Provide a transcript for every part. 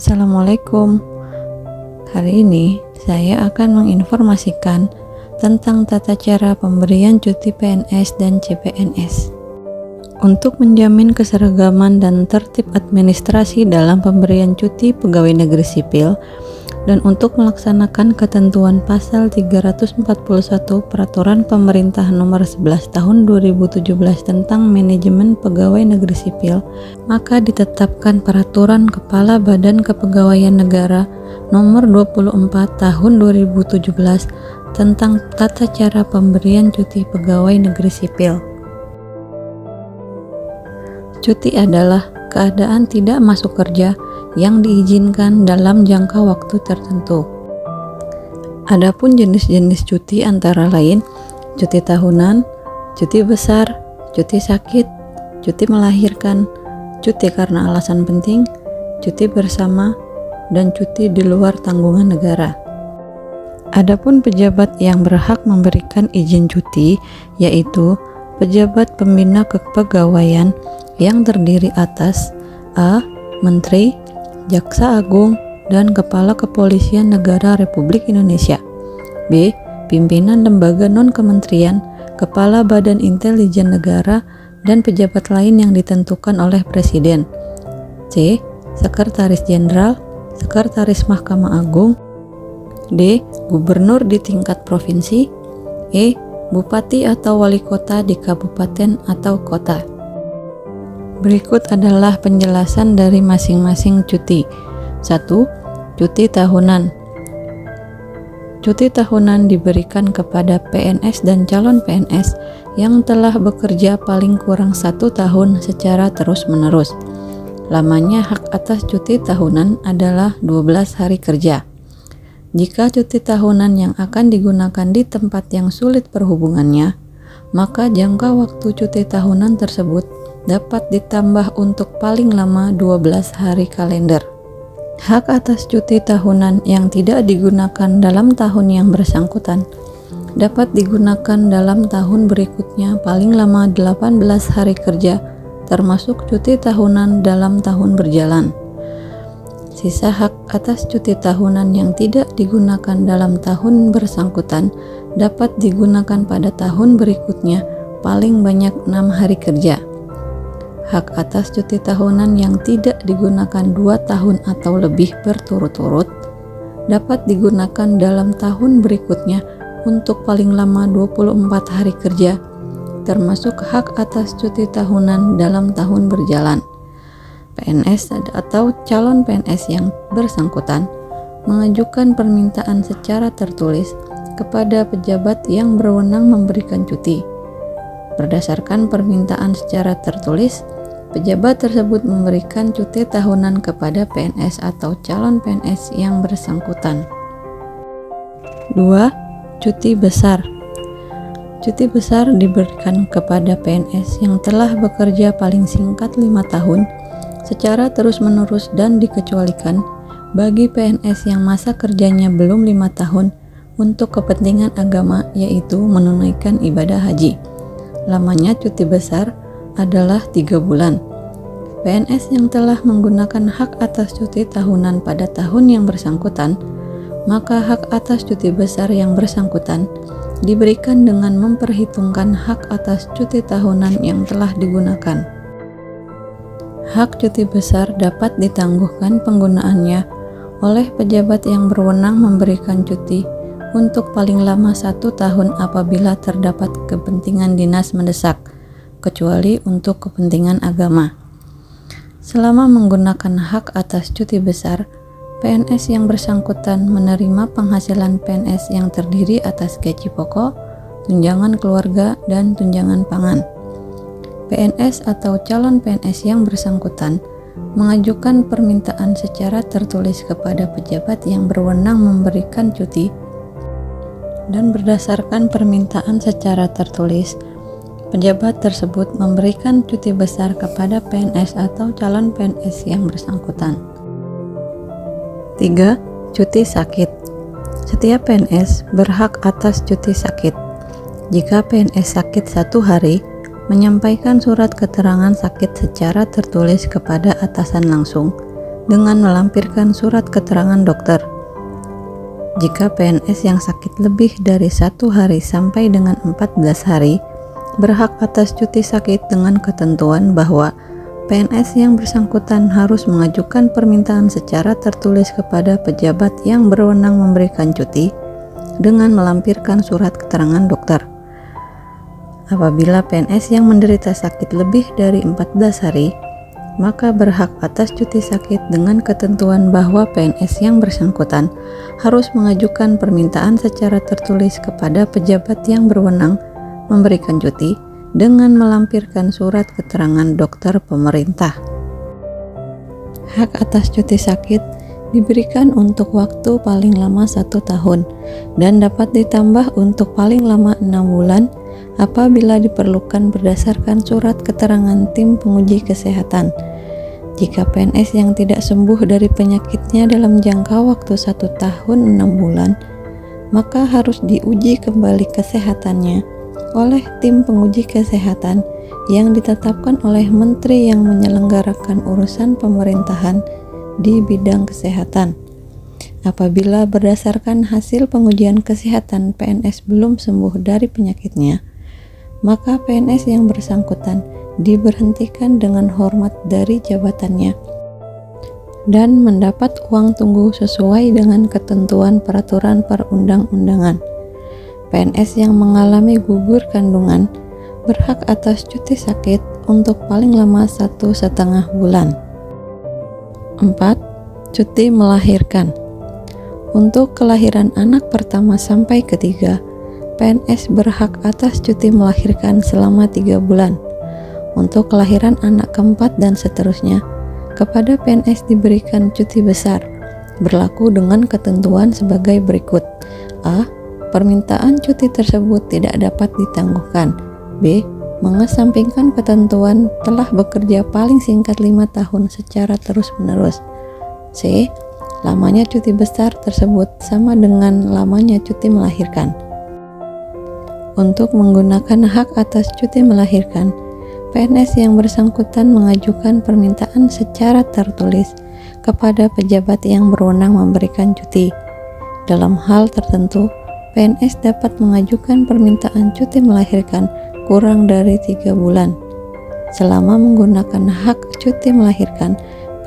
Assalamualaikum. Hari ini saya akan menginformasikan tentang tata cara pemberian cuti PNS dan CPNS. Untuk menjamin keseragaman dan tertib administrasi dalam pemberian cuti pegawai negeri sipil dan untuk melaksanakan ketentuan pasal 341 Peraturan Pemerintah Nomor 11 Tahun 2017 tentang Manajemen Pegawai Negeri Sipil, maka ditetapkan Peraturan Kepala Badan Kepegawaian Negara Nomor 24 Tahun 2017 tentang tata cara pemberian cuti pegawai negeri sipil. Cuti adalah keadaan tidak masuk kerja yang diizinkan dalam jangka waktu tertentu. Adapun jenis-jenis cuti antara lain cuti tahunan, cuti besar, cuti sakit, cuti melahirkan, cuti karena alasan penting, cuti bersama, dan cuti di luar tanggungan negara. Adapun pejabat yang berhak memberikan izin cuti yaitu pejabat pembina kepegawaian yang terdiri atas A. Menteri, Jaksa Agung, dan Kepala Kepolisian Negara Republik Indonesia. B. Pimpinan lembaga non-kementerian, Kepala Badan Intelijen Negara, dan pejabat lain yang ditentukan oleh Presiden. C. Sekretaris Jenderal, Sekretaris Mahkamah Agung. D. Gubernur di tingkat provinsi. E. Bupati atau wali kota di kabupaten atau kota. Berikut adalah penjelasan dari masing-masing cuti. 1. Cuti tahunan. Cuti tahunan diberikan kepada PNS dan calon PNS yang telah bekerja paling kurang 1 tahun secara terus-menerus. Lamanya hak atas cuti tahunan adalah 12 hari kerja. Jika cuti tahunan yang akan digunakan di tempat yang sulit perhubungannya, maka jangka waktu cuti tahunan tersebut dapat ditambah untuk paling lama 12 hari kalender. Hak atas cuti tahunan yang tidak digunakan dalam tahun yang bersangkutan dapat digunakan dalam tahun berikutnya paling lama 18 hari kerja termasuk cuti tahunan dalam tahun berjalan. Sisa hak atas cuti tahunan yang tidak digunakan dalam tahun bersangkutan dapat digunakan pada tahun berikutnya paling banyak 6 hari kerja. Hak atas cuti tahunan yang tidak digunakan 2 tahun atau lebih berturut-turut dapat digunakan dalam tahun berikutnya untuk paling lama 24 hari kerja, termasuk hak atas cuti tahunan dalam tahun berjalan. PNS atau calon PNS yang bersangkutan mengajukan permintaan secara tertulis kepada pejabat yang berwenang memberikan cuti. Berdasarkan permintaan secara tertulis, pejabat tersebut memberikan cuti tahunan kepada PNS atau calon PNS yang bersangkutan. 2. Cuti besar. Cuti besar diberikan kepada PNS yang telah bekerja paling singkat 5 tahun secara terus-menerus dan dikecualikan bagi PNS yang masa kerjanya belum 5 tahun untuk kepentingan agama, yaitu menunaikan ibadah haji. Lamanya cuti besar adalah 3 bulan. PNS yang telah menggunakan hak atas cuti tahunan pada tahun yang bersangkutan, maka hak atas cuti besar yang bersangkutan diberikan dengan memperhitungkan hak atas cuti tahunan yang telah digunakan. Hak cuti besar dapat ditangguhkan penggunaannya oleh pejabat yang berwenang memberikan cuti untuk paling lama 1 tahun apabila terdapat kepentingan dinas mendesak, kecuali untuk kepentingan agama. Selama menggunakan hak atas cuti besar, PNS yang bersangkutan menerima penghasilan PNS yang terdiri atas gaji pokok, tunjangan keluarga, dan tunjangan pangan. PNS atau calon PNS yang bersangkutan mengajukan permintaan secara tertulis kepada pejabat yang berwenang memberikan cuti, dan berdasarkan permintaan secara tertulis, pejabat tersebut memberikan cuti besar kepada PNS atau calon PNS yang bersangkutan. 3. Cuti sakit. Setiap PNS berhak atas cuti sakit. Jika PNS sakit 1 hari, menyampaikan surat keterangan sakit secara tertulis kepada atasan langsung, dengan melampirkan surat keterangan dokter. Jika PNS yang sakit lebih dari 1 hari sampai dengan 14 hari, berhak atas cuti sakit dengan ketentuan bahwa PNS yang bersangkutan harus mengajukan permintaan secara tertulis kepada pejabat yang berwenang memberikan cuti dengan melampirkan surat keterangan dokter. Apabila PNS yang menderita sakit lebih dari 14 hari, maka berhak atas cuti sakit dengan ketentuan bahwa PNS yang bersangkutan harus mengajukan permintaan secara tertulis kepada pejabat yang berwenang memberikan cuti dengan melampirkan surat keterangan dokter pemerintah. Hak atas cuti sakit diberikan untuk waktu paling lama 1 tahun dan dapat ditambah untuk paling lama 6 bulan apabila diperlukan berdasarkan surat keterangan tim penguji kesehatan. Jika PNS yang tidak sembuh dari penyakitnya dalam jangka waktu 1 tahun 6 bulan, maka harus diuji kembali kesehatannya oleh tim penguji kesehatan yang ditetapkan oleh menteri yang menyelenggarakan urusan pemerintahan di bidang kesehatan. Apabila berdasarkan hasil pengujian kesehatan PNS belum sembuh dari penyakitnya, maka PNS yang bersangkutan diberhentikan dengan hormat dari jabatannya dan mendapat uang tunggu sesuai dengan ketentuan peraturan perundang-undangan. PNS yang mengalami gugur kandungan berhak atas cuti sakit untuk paling lama 1,5 bulan. 4. Cuti melahirkan. Untuk kelahiran anak pertama sampai ketiga, PNS berhak atas cuti melahirkan selama 3 bulan. Untuk kelahiran anak keempat dan seterusnya, kepada PNS diberikan cuti besar, berlaku dengan ketentuan sebagai berikut. A. Permintaan cuti tersebut tidak dapat ditangguhkan. B. Mengesampingkan ketentuan telah bekerja paling singkat 5 tahun secara terus-menerus. C. Lamanya cuti besar tersebut sama dengan lamanya cuti melahirkan. Untuk menggunakan hak atas cuti melahirkan, PNS yang bersangkutan mengajukan permintaan secara tertulis kepada pejabat yang berwenang memberikan cuti. Dalam hal tertentu, PNS dapat mengajukan permintaan cuti melahirkan kurang dari 3 bulan. Selama menggunakan hak cuti melahirkan,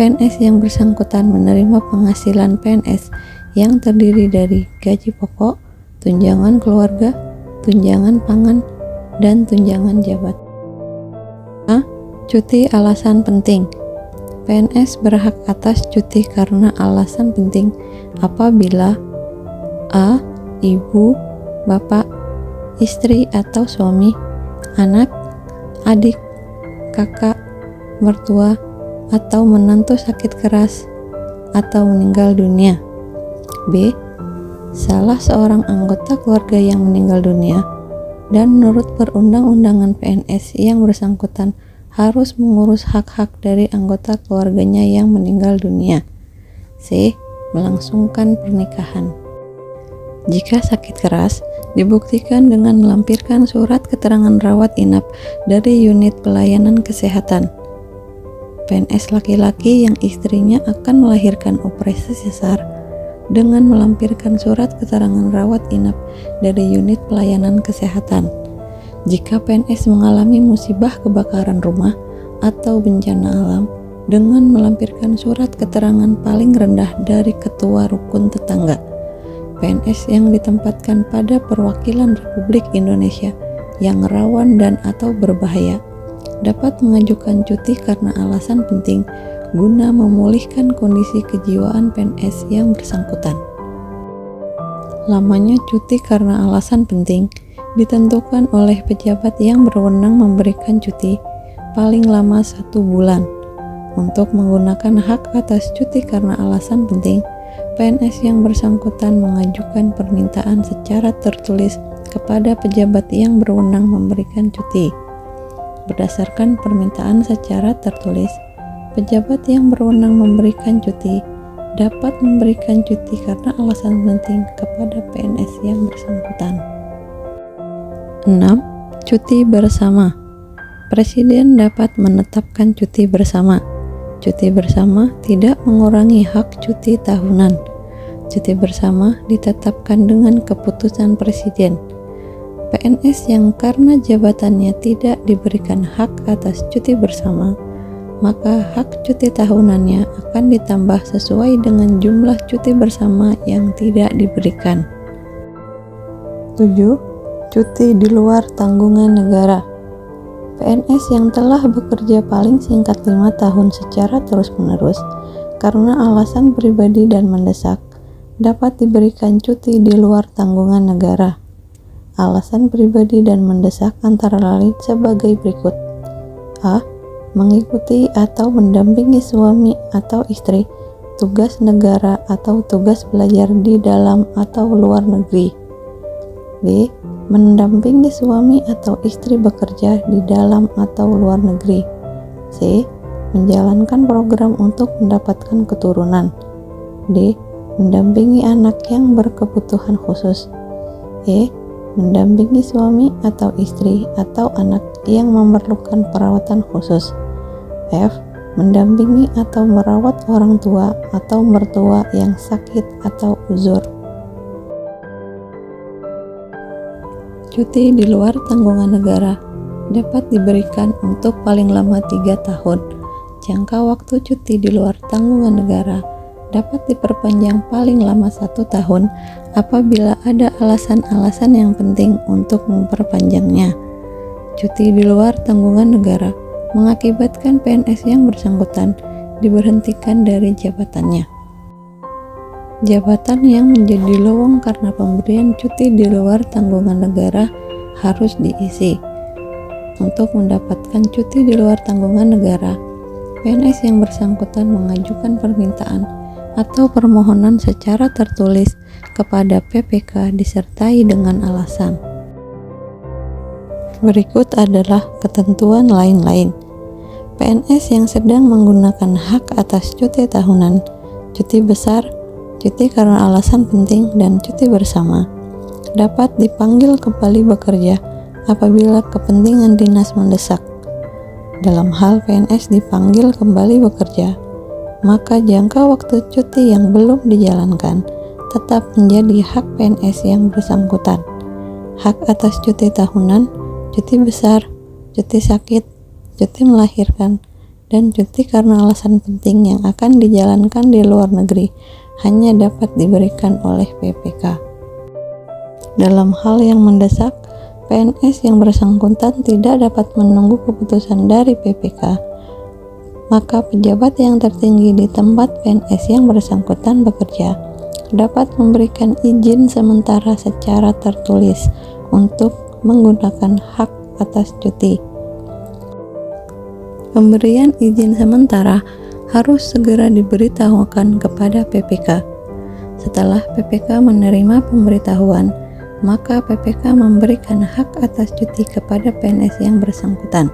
PNS yang bersangkutan menerima penghasilan PNS yang terdiri dari gaji pokok, tunjangan keluarga, tunjangan pangan, dan tunjangan jabatan. A. Cuti alasan penting. PNS berhak atas cuti karena alasan penting apabila A. Ibu, bapak, istri atau suami, anak, adik, kakak, mertua, atau menantu sakit keras atau meninggal dunia. B. Salah seorang anggota keluarga yang meninggal dunia dan menurut perundang-undangan PNS yang bersangkutan harus mengurus hak-hak dari anggota keluarganya yang meninggal dunia. C. Melangsungkan pernikahan. Jika sakit keras, dibuktikan dengan melampirkan surat keterangan rawat inap dari unit pelayanan kesehatan. PNS laki-laki yang istrinya akan melahirkan operasi sesar dengan melampirkan surat keterangan rawat inap dari unit pelayanan kesehatan. Jika PNS mengalami musibah kebakaran rumah atau bencana alam dengan melampirkan surat keterangan paling rendah dari ketua rukun tetangga. PNS yang ditempatkan pada perwakilan Republik Indonesia yang rawan dan atau berbahaya dapat mengajukan cuti karena alasan penting guna memulihkan kondisi kejiwaan PNS yang bersangkutan. Lamanya cuti karena alasan penting ditentukan oleh pejabat yang berwenang memberikan cuti paling lama 1 bulan. Untuk menggunakan hak atas cuti karena alasan penting, PNS yang bersangkutan mengajukan permintaan secara tertulis kepada pejabat yang berwenang memberikan cuti. Berdasarkan permintaan secara tertulis, pejabat yang berwenang memberikan cuti dapat memberikan cuti karena alasan penting kepada PNS yang bersangkutan. 6. Cuti bersama. Presiden dapat menetapkan cuti bersama. Cuti bersama tidak mengurangi hak cuti tahunan. Cuti bersama ditetapkan dengan keputusan Presiden. PNS yang karena jabatannya tidak diberikan hak atas cuti bersama, maka hak cuti tahunannya akan ditambah sesuai dengan jumlah cuti bersama yang tidak diberikan. 7. Cuti di luar tanggungan negara. PNS yang telah bekerja paling singkat 5 tahun secara terus-menerus karena alasan pribadi dan mendesak, dapat diberikan cuti di luar tanggungan negara. Alasan pribadi dan mendesak antara lain sebagai berikut. A. Mengikuti atau mendampingi suami atau istri tugas negara atau tugas belajar di dalam atau luar negeri. B. Mendampingi suami atau istri bekerja di dalam atau luar negeri. C. Menjalankan program untuk mendapatkan keturunan. D. Mendampingi anak yang berkebutuhan khusus. E. Mendampingi suami atau istri atau anak yang memerlukan perawatan khusus. F. Mendampingi atau merawat orang tua atau mertua yang sakit atau uzur. Cuti di luar tanggungan negara dapat diberikan untuk paling lama 3 tahun. Jangka waktu cuti di luar tanggungan negara dapat diperpanjang paling lama 1 tahun apabila ada alasan-alasan yang penting untuk memperpanjangnya. Cuti di luar tanggungan negara mengakibatkan PNS yang bersangkutan diberhentikan dari jabatannya. Jabatan yang menjadi lowong karena pemberian cuti di luar tanggungan negara harus diisi. Untuk mendapatkan cuti di luar tanggungan negara, PNS yang bersangkutan mengajukan permintaan atau permohonan secara tertulis kepada PPK disertai dengan alasan. Berikut adalah ketentuan lain-lain. PNS yang sedang menggunakan hak atas cuti tahunan, cuti besar, cuti karena alasan penting, dan cuti bersama dapat dipanggil kembali bekerja apabila kepentingan dinas mendesak. Dalam hal PNS dipanggil kembali bekerja, maka jangka waktu cuti yang belum dijalankan tetap menjadi hak PNS yang bersangkutan. Hak atas cuti tahunan, cuti besar, cuti sakit, cuti melahirkan, dan cuti karena alasan penting yang akan dijalankan di luar negeri hanya dapat diberikan oleh PPK. Dalam hal yang mendesak, PNS yang bersangkutan tidak dapat menunggu keputusan dari PPK, maka pejabat yang tertinggi di tempat PNS yang bersangkutan bekerja dapat memberikan izin sementara secara tertulis untuk menggunakan hak atas cuti. Pemberian izin sementara harus segera diberitahukan kepada PPK. Setelah PPK menerima pemberitahuan, maka PPK memberikan hak atas cuti kepada PNS yang bersangkutan.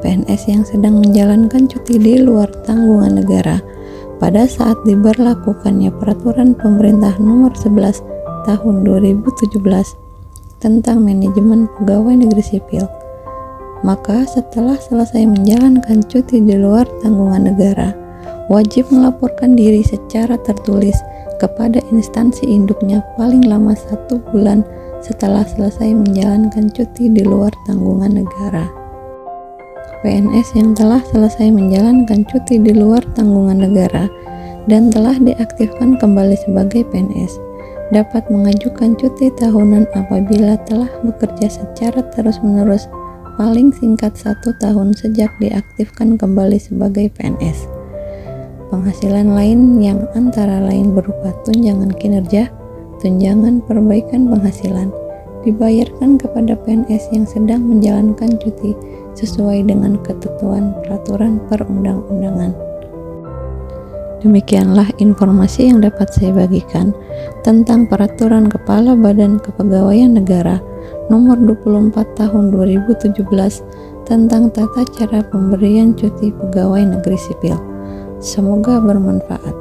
PNS yang sedang menjalankan cuti di luar tanggungan negara pada saat diberlakukannya Peraturan Pemerintah Nomor 11 Tahun 2017 tentang Manajemen Pegawai Negeri Sipil, maka setelah selesai menjalankan cuti di luar tanggungan negara, wajib melaporkan diri secara tertulis kepada instansi induknya paling lama 1 bulan setelah selesai menjalankan cuti di luar tanggungan negara. PNS yang telah selesai menjalankan cuti di luar tanggungan negara dan telah diaktifkan kembali sebagai PNS dapat mengajukan cuti tahunan apabila telah bekerja secara terus-menerus paling singkat 1 tahun sejak diaktifkan kembali sebagai PNS. Penghasilan lain yang antara lain berupa tunjangan kinerja, tunjangan perbaikan penghasilan, dibayarkan kepada PNS yang sedang menjalankan cuti sesuai dengan ketentuan peraturan perundang-undangan. Demikianlah informasi yang dapat saya bagikan tentang Peraturan Kepala Badan Kepegawaian Negara Nomor 24 Tahun 2017 tentang tata cara pemberian cuti pegawai negeri sipil. Semoga bermanfaat.